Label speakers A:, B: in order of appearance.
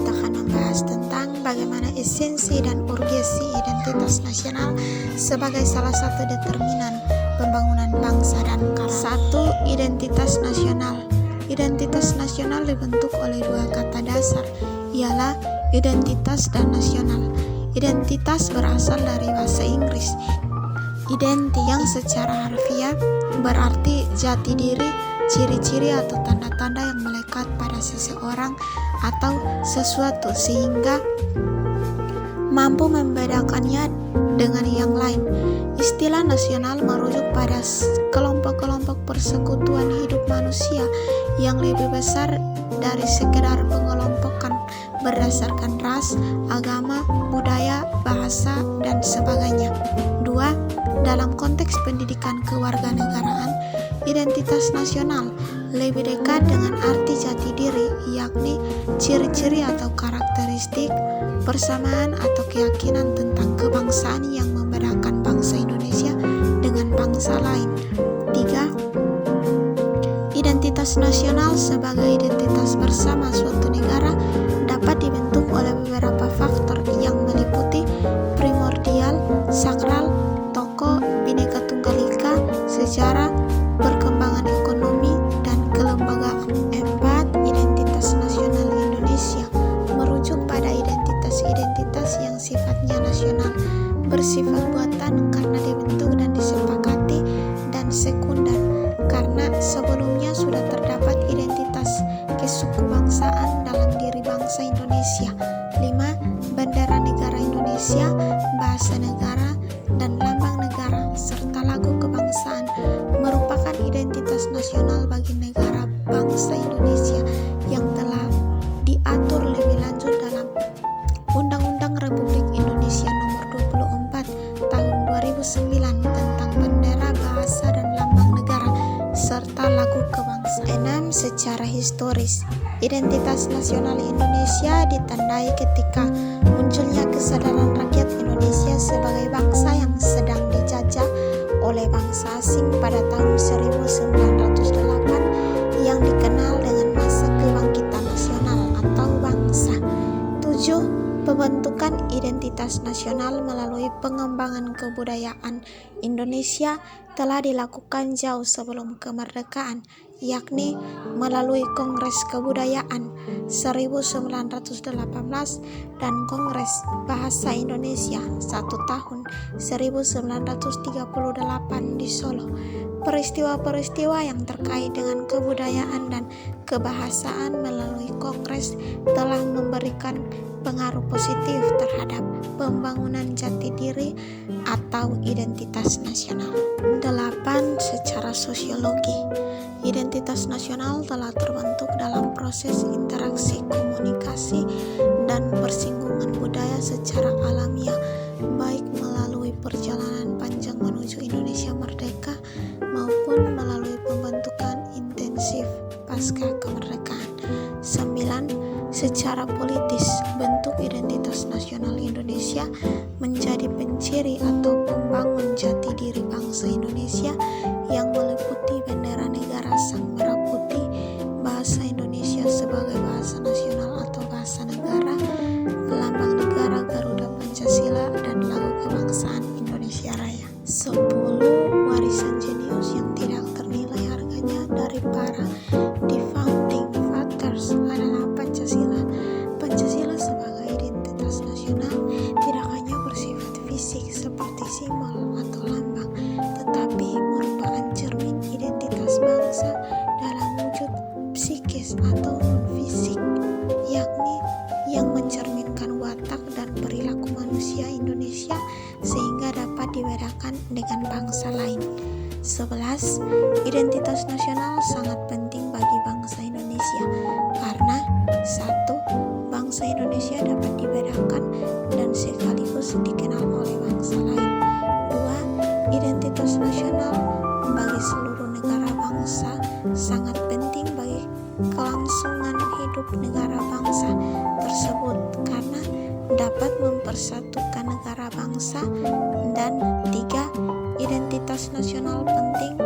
A: kita akan membahas tentang bagaimana esensi dan urgensi identitas nasional sebagai salah satu determinan pembangunan bangsa dan negara. 1. Identitas nasional. Identitas nasional dibentuk oleh dua kata dasar, ialah identitas dan nasional. Identitas berasal dari bahasa Inggris identi, yang secara harfiah berarti jati diri, ciri-ciri atau tanda-tanda yang melekat pada seseorang atau sesuatu sehingga mampu membedakannya dengan yang lain. Istilah nasional merujuk pada kelompok-kelompok persekutuan hidup manusia yang lebih besar dari sekedar pengelompokan berdasarkan ras, agama, budaya, bahasa, dan sebagainya. 2. Dalam konteks pendidikan kewarganegaraan, identitas nasional lebih dekat dengan arti jati diri, yakni ciri-ciri atau karakteristik, persamaan atau keyakinan tentang kebangsaan yang membedakan bangsa Indonesia dengan bangsa lain. 3. Identitas nasional sebagai identitas bersama suatu negara dapat dibentuk oleh beberapa faktor yang meliputi primordial, sakral, tokoh, Bhinneka Tunggal Ika, sejarah, perkembangan ekonomi, dan kelembagaan. 4. Identitas nasional Indonesia merujuk pada identitas-identitas yang sifatnya nasional, bersifat buatan karena dibentuk dan disepakati, dan sekunder karena sebelumnya sudah terdapat identitas kesukubangsaan dalam diri bangsa Indonesia. 5. Bendera negara Indonesia, bahasa negara, dan lambang negara, serta lagu kebangsaan merupakan identitas nasional bagi negara bangsa Indonesia yang telah diatur lebih lanjut dalam Undang-Undang Republik Indonesia Nomor 24 Tahun 2009 tentang bendera, bahasa, dan lambang negara serta lagu kebangsaan. 6. Secara historis, identitas nasional Indonesia ditandai ketika munculnya kesadaran rakyat Indonesia sebagai bangsa yang sedang dijajah oleh bangsa asing pada tahun 1908 yang dikenal dengan masa kebangkitan nasional atau bangsa. 7. Pembentukan identitas nasional melalui pengembangan kebudayaan Indonesia telah dilakukan jauh sebelum kemerdekaan, yakni melalui Kongres Kebudayaan 1918 dan Kongres Bahasa Indonesia 1 tahun 1938 di Solo. Peristiwa-peristiwa yang terkait dengan kebudayaan dan kebahasaan melalui Kongres telah memberikan pengaruh positif terhadap pembangunan jati diri atau identitas nasional. 8. Secara sosiologi, identitas nasional telah terbentuk dalam proses interaksi komunikasi dan persinggungan budaya secara alamiah, baik melalui perjalanan panjang menuju Indonesia merdeka maupun melalui pembentukan intensif pasca kemerdekaan. 9. Secara politis, bentuk identitas nasional Indonesia menjadi penciri atau pembangun jati diri bangsa Indonesia yang meliputi bendera negara sang merah putih, bahasa Indonesia sebagai bahasa nasional atau bahasa negara, lambang negara Garuda Pancasila, dan lagu kebangsaan Indonesia Raya. 10. Warisan jenius yang tidak ternilai harganya dari para founding fathers adalah Pancasila. Pancasila sebagai identitas nasional tidak hanya bersifat fisik seperti simbol atau lambang, tetapi merupakan cermin identitas bangsa dalam wujud psikis atau non-fisik, yakni yang mencerminkan watak dan perilaku manusia Indonesia sehingga dapat dibedakan dengan bangsa lain. 11. Identitas nasional sangat penting bagi bangsa Indonesia karena 1. Bangsa Indonesia dapat dibedakan dan sekaligus dikenal oleh bangsa lain. 2. Identitas nasional bagi seluruh negara bangsa sangat penting bagi kelangsungan hidup negara bangsa tersebut karena dapat mempersatukan negara bangsa. Dan 3. Identitas nasional penting